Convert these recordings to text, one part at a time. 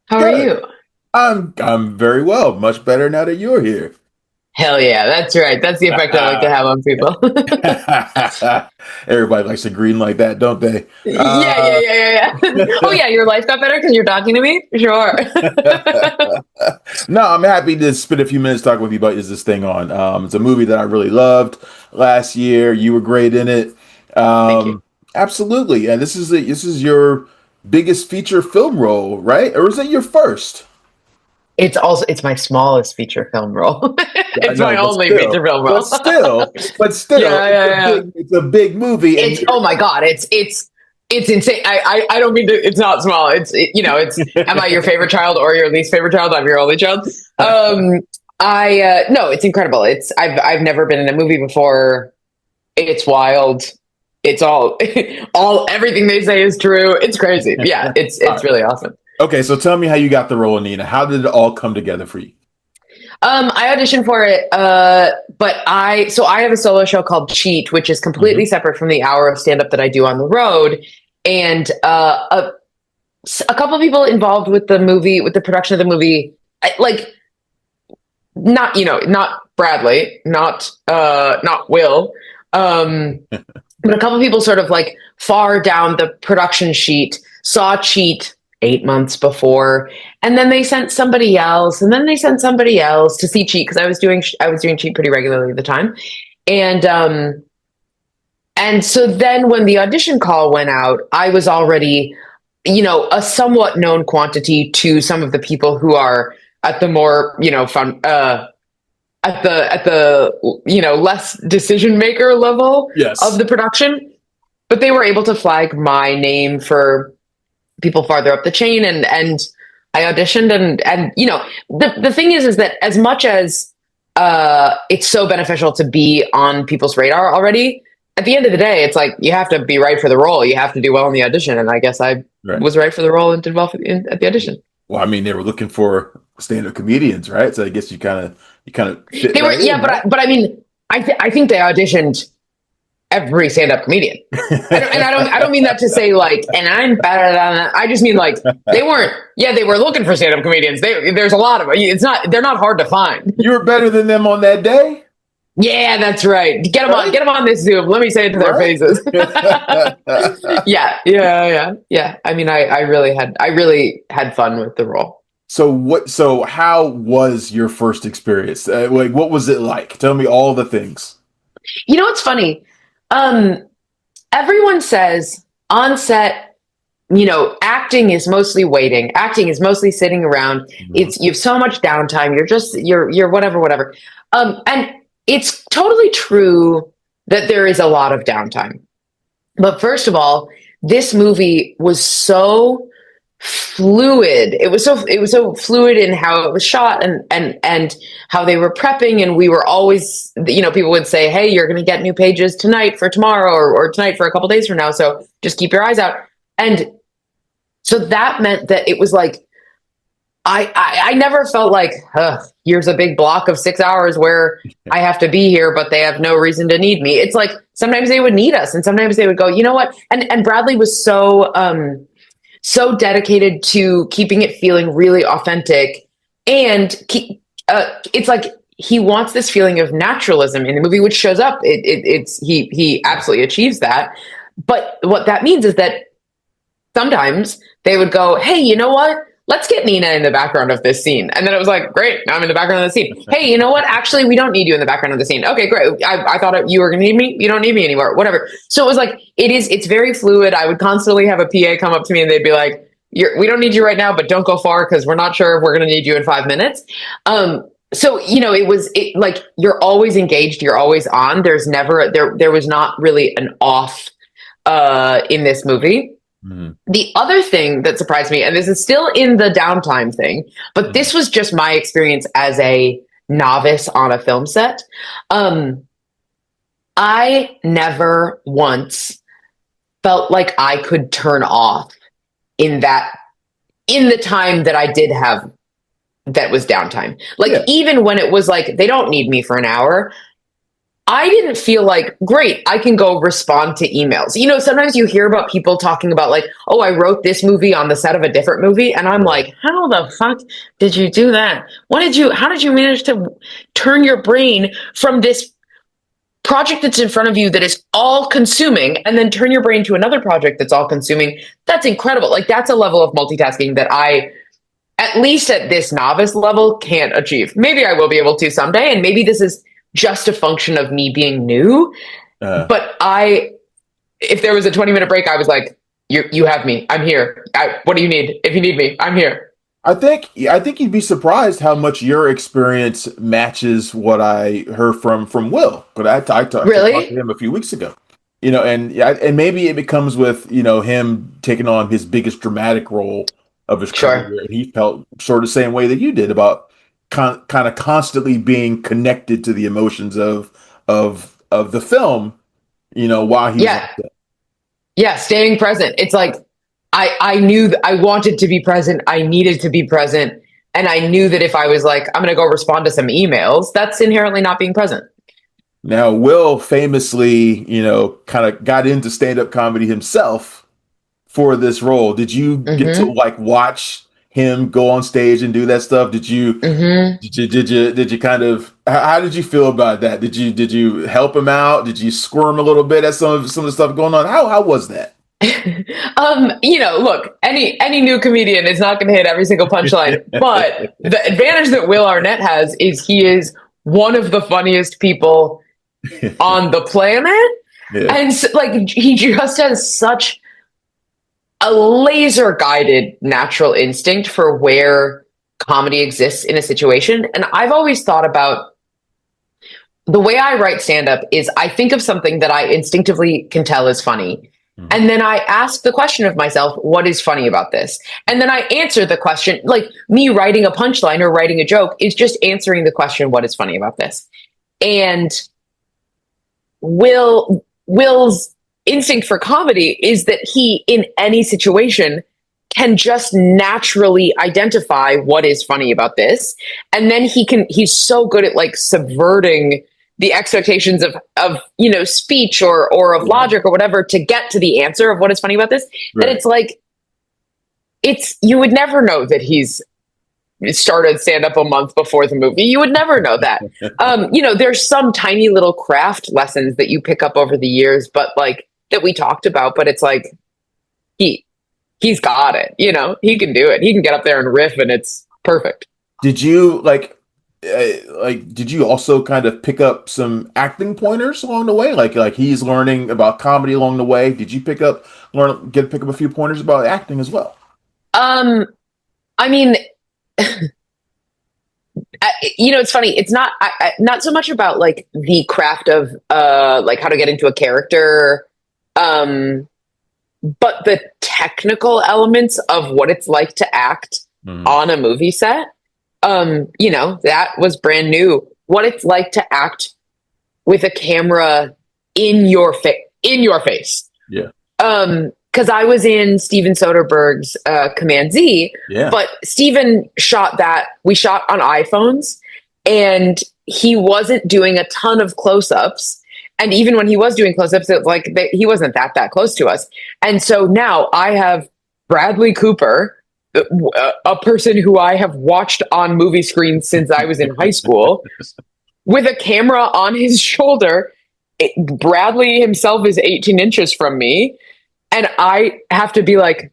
How are Good. you? I'm very well. Much better now that you're here. Hell yeah, that's right. That's the effect I like to have on people. Everybody likes to green like that, don't they? Yeah, yeah, Uh, yeah, yeah, yeah. Oh yeah, your life got better because you're talking to me? Sure. no, I'm happy to spend a few minutes talking with you about Is This Thing On? It's a movie that I really loved last year. You were great in it. Thank you. Absolutely. And this is your biggest feature film role, right? Or is it your first? It's my smallest feature film role. I It's know, my only feature film but role. still, but still, Yeah, yeah, yeah. it's a big movie, and It's you're oh my god, it's insane. I don't mean to. It's not small. It's. Am I your favorite child or your least favorite child? I'm your only child. I no, it's incredible. I've never been in a movie before. It's wild. It's all all everything they say is true. It's crazy. Yeah, all it's right. really awesome. Okay, so tell me how you got the role, Nina. How did it all come together for you? I auditioned for it, but I have a solo show called Cheat, which is completely Hmm. separate from the hour of stand up that I do on the road, and a couple of people involved with the movie, with the production of the movie, like not not Bradley, not Will, um, but a couple of people sort of like far down the production sheet saw Cheat 8 months before, and then they sent somebody else, and then they sent somebody else to see Cheat because I was doing Cheat pretty regularly at the time, and so then when the audition call went out, I was already a somewhat known quantity to some of the people who are at the more fun at the less decision maker level of Yes. the production, but they were able to flag my name for people farther up the chain, and I auditioned, and the thing is that as much as it's so beneficial to be on people's radar already, at the end of the day it's like you have to be right for the role, you have to do well in the audition, and I guess I Right. was right for the role and did well at the audition. Well, I mean, they were looking for stand-up comedians, right? So I guess you kind of fit They were, right yeah, in, right? but I mean, I think they auditioned every stand-up comedian. I don't mean that to say like, and I'm better than that. I just mean like they weren't. Yeah, they were looking for stand-up comedians. There's a lot of it's not. They're not hard to find. You were better than them on that day, Yeah, that's right. right? Get them on this Zoom. Let me say it to their Right? faces. Yeah, yeah, yeah, yeah. I mean, I really had fun with the role. So how was your first experience? Like, what was it like? Tell me all the things. You know what's funny? Um, Everyone says on set, acting is mostly waiting. Acting is mostly sitting around. Mhm. It's you have so much downtime. You're whatever, whatever. And it's totally true that there is a lot of downtime. But first of all, this movie was so fluid. It was so fluid in how it was shot, and how they were prepping, and we were always, people would say, "Hey, you're going to get new pages tonight for tomorrow, or tonight for a couple days from now, so just keep your eyes out." And so that meant that it was like I never felt like, here's a big block of 6 hours where I have to be here, but they have no reason to need me. It's like sometimes they would need us, and sometimes they would go, you know what? And Bradley was so dedicated to keeping it feeling really authentic, and it's like he wants this feeling of naturalism in the movie, which shows up. He absolutely achieves that. But what that means is that sometimes they would go, "Hey, you know what? Let's get Nina in the background of this scene." And then it was like, "Great, I'm in the background of the scene." "Hey, you know what? Actually, we don't need you in the background of the scene." "Okay, great. I thought you were going to need me. You don't need me anymore." Whatever. So it was like, it's very fluid. I would constantly have a PA come up to me and they'd be like, we don't need you right now, but don't go far because we're not sure if we're going to need you in 5 minutes. So, like you're always engaged. You're always on. There was not really an off, in this movie. Mhm. The other thing that surprised me, and this is still in the downtime thing, but Mhm. this was just my experience as a novice on a film set. Um, I never once felt like I could turn off in in the time that I did have that was downtime. Like Yeah. even when it was like they don't need me for an hour, I didn't feel like, great, I can go respond to emails. Sometimes you hear about people talking about like, oh, I wrote this movie on the set of a different movie. And I'm Right. like, how the fuck did you do that? How did you manage to turn your brain from this project that's in front of you that is all consuming and then turn your brain to another project that's all consuming? That's incredible. Like, that's a level of multitasking that I, at least at this novice level, can't achieve. Maybe I will be able to someday. And maybe this is just a function of me being new. Uh, But if there was a 20-minute break, I was like, you have me. I'm here. What do you need? If you need me, I'm here. I think you'd be surprised how much your experience matches what I heard from Will. But I talked to Really? him a few weeks ago. And yeah, and maybe it becomes with him taking on his biggest dramatic role of his Sure. career, and he felt sort of the same way that you did about kind of constantly being connected to the emotions of the film. While he was on Yeah. set. Yeah. Staying present. It's like, I knew that I wanted to be present. I needed to be present. And I knew that if I was like, I'm going to go respond to some emails, that's inherently not being present. Now, Will famously, kind of got into stand-up comedy himself for this role. Did you get to Hmm. like watch him go on stage and do that stuff? Did you Hmm. did you kind of how did you feel about that? Did you help him out? Did you squirm a little bit at some of the stuff going on? How was that? Look, any new comedian is not going to hit every single punchline, but the advantage that Will Arnett has is he is one of the funniest people on the planet. Yeah. And so, like, he just has such a laser guided natural instinct for where comedy exists in a situation. And I've always thought about the way I write stand up is I think of something that I instinctively can tell is funny. Mhm. And then I ask the question of myself, what is funny about this? And then I answer the question. Like, me writing a punchline or writing a joke is just answering the question, what is funny about this? And Will's instinct for comedy is that he, in any situation, can just naturally identify what is funny about this. And then he's so good at like subverting the expectations of speech or of Yeah. logic or whatever to get to the answer of what is funny about this, that Right. it's like, you would never know that he's started stand up a month before the movie. You would never know that. There's some tiny little craft lessons that you pick up over the years, but like that we talked about, but it's like he's got it, he can do it. He can get up there and riff and it's perfect. Did you did you also kind of pick up some acting pointers along the way? Like he's learning about comedy along the way. Did you pick up a few pointers about acting as well? I mean, it's funny. It's not so much about like the craft of like how to get into a character, but the technical elements of what it's like to act Mhm. on a movie set. That was brand new. What it's like to act with a camera in your face. Yeah. Because I was in Steven Soderbergh's Command Z, Yeah. but Steven we shot on iPhones, and he wasn't doing a ton of close-ups. And even when he was doing close-ups, it was like he wasn't that close to us. And so now I have Bradley Cooper, a person who I have watched on movie screens since I was in high school, with a camera on his shoulder. Bradley himself is 18 inches from me. And I have to be like,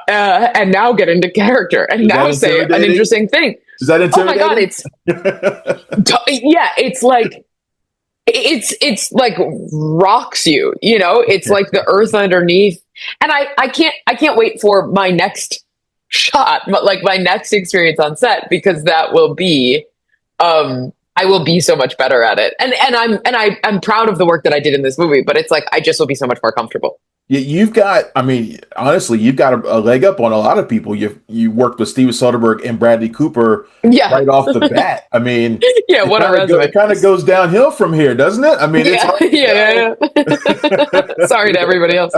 and now get into character and now say an interesting thing. Is that intimidating? Oh my God, it's like, it's like rocks you, it's like the earth underneath. And I can't wait for my next shot, like my next experience on set, because that will be, I will be so much better at it. And I'm proud of the work that I did in this movie, but it's like, I just will be so much more comfortable. You've got, I mean, honestly, you've got a leg up on a lot of people. You worked with Steven Soderbergh and Bradley Cooper right off the bat. I mean, yeah, what a resume. It kind of goes downhill from here, doesn't it? I mean, it's yeah. Sorry to everybody else.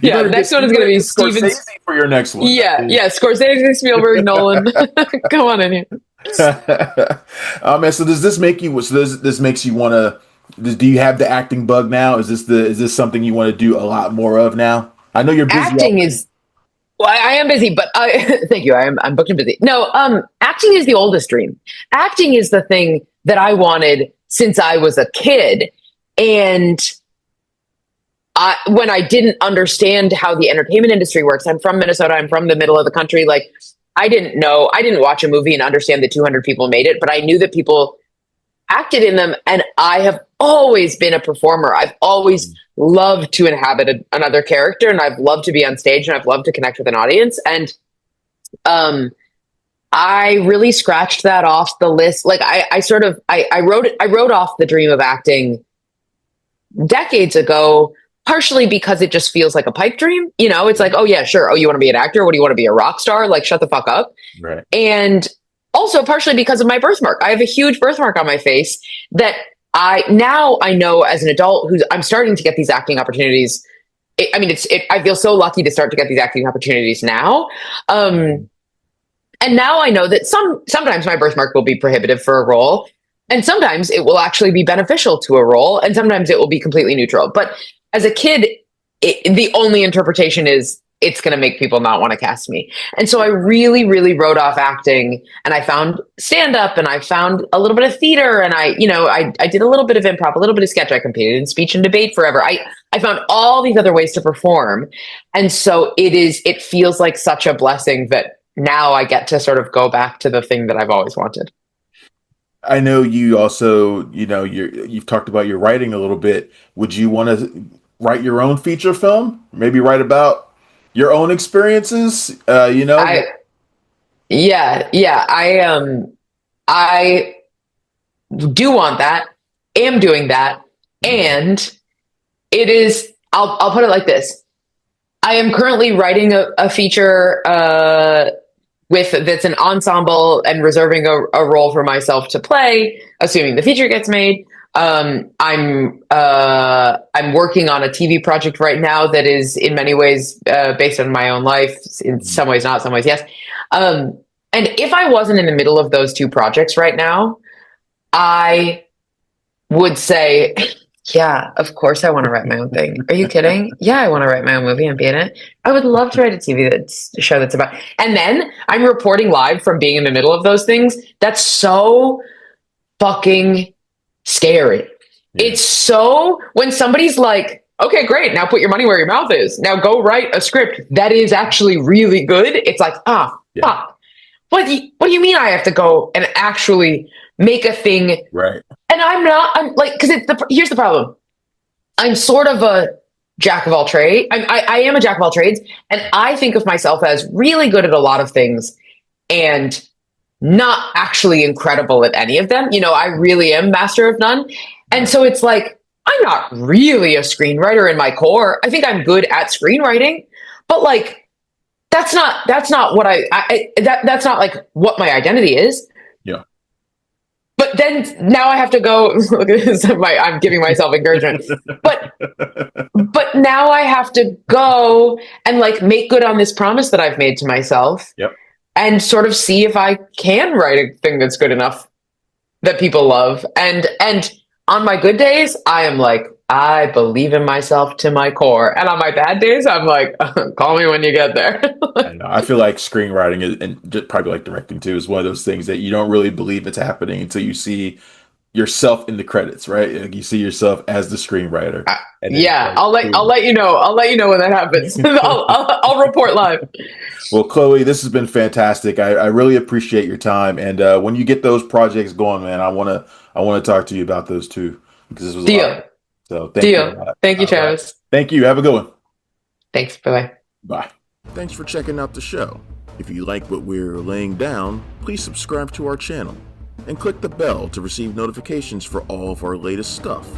Yeah, the next one is going to be Steven for your next one. Yeah, Scorsese, Spielberg, Nolan. Come on in here. Man, so does this make you? So this makes you want to Do you have the acting bug now? Is this something you want to do a lot more of now? I know you're busy Acting already. is well, I am busy, but thank you. I'm booked and busy. No, acting is the oldest dream. Acting is the thing that I wanted since I was a kid, and when I didn't understand how the entertainment industry works, I'm from Minnesota. I'm from the middle of the country. Like, I didn't know. I didn't watch a movie and understand that 200 people made it, but I knew that people acted in them, and I have always been a performer. I've always loved to inhabit another character, and I've loved to be on stage, and I've loved to connect with an audience. And um, I really scratched that off the list. Like I wrote off the dream of acting decades ago, partially because it just feels like a pipe dream. You know, it's like, oh yeah, sure. Oh, you want to be an actor? What do you want to be, a rock star? Like, shut the fuck up. Right. And also partially because of my birthmark. I have a huge birthmark on my face that I know as an adult who's I'm starting to get these acting opportunities. I feel so lucky to start to get these acting opportunities now. And now I know that sometimes my birthmark will be prohibitive for a role, and sometimes it will actually be beneficial to a role, and sometimes it will be completely neutral. But as a kid, the only interpretation is it's going to make people not want to cast me. And so I really, really wrote off acting, and I found stand up, and I found a little bit of theater, and I did a little bit of improv, a little bit of sketch. I competed in speech and debate forever. I found all these other ways to perform. And so it feels like such a blessing that now I get to sort of go back to the thing that I've always wanted. I know you also, you've talked about your writing a little bit. Would you want to write your own feature film? Maybe write about your own experiences? I yeah, I do want that, am doing that, and it is I'll put it like this. I am currently writing a feature that's an ensemble and reserving a role for myself to play, assuming the feature gets made. I'm working on a TV project right now that is in many ways based on my own life. In some ways not, some ways yes. And if I wasn't in the middle of those two projects right now, I would say, yeah, of course I want to write my own thing. Are you kidding? Yeah, I want to write my own movie and be in it. I would love to write a show that's about. And then I'm reporting live from being in the middle of those things. That's so fucking scary. Yeah. It's so when somebody's like, okay, great, now put your money where your mouth is. Now go write a script that is actually really good. It's like, fuck. What do you mean I have to go and actually make a thing? Right. And I'm like, because here's the problem. I'm sort of a jack of all trades. I am a jack of all trades. And I think of myself as really good at a lot of things and not actually incredible at any of them. I really am master of none. And so it's like, I'm not really a screenwriter in my core. I think I'm good at screenwriting, but like, that's not what that's not like what my identity is. Yeah. But then now I have to go. Look at this. I'm giving myself encouragement. But now I have to go and like make good on this promise that I've made to myself. Yep. And sort of see if I can write a thing that's good enough that people love. And on my good days, I am like, I believe in myself to my core. And on my bad days, I'm like, call me when you get there. I know. I feel like screenwriting and just probably like directing too is one of those things that you don't really believe it's happening until you see yourself in the credits, right? Like you see yourself as the screenwriter. Yeah, like, I'll let you know. I'll let you know when that happens. I'll report live. Well, Chloe, this has been fantastic. I really appreciate your time. And when you get those projects going, man, I want to talk to you about those too, because this was Deal. a lot. So thank you. Thank you, Travis. Right. Thank you. Have a good one. Thanks. Bye-bye. Bye. Thanks for checking out the show. If you like what we're laying down, please subscribe to our channel and click the bell to receive notifications for all of our latest stuff.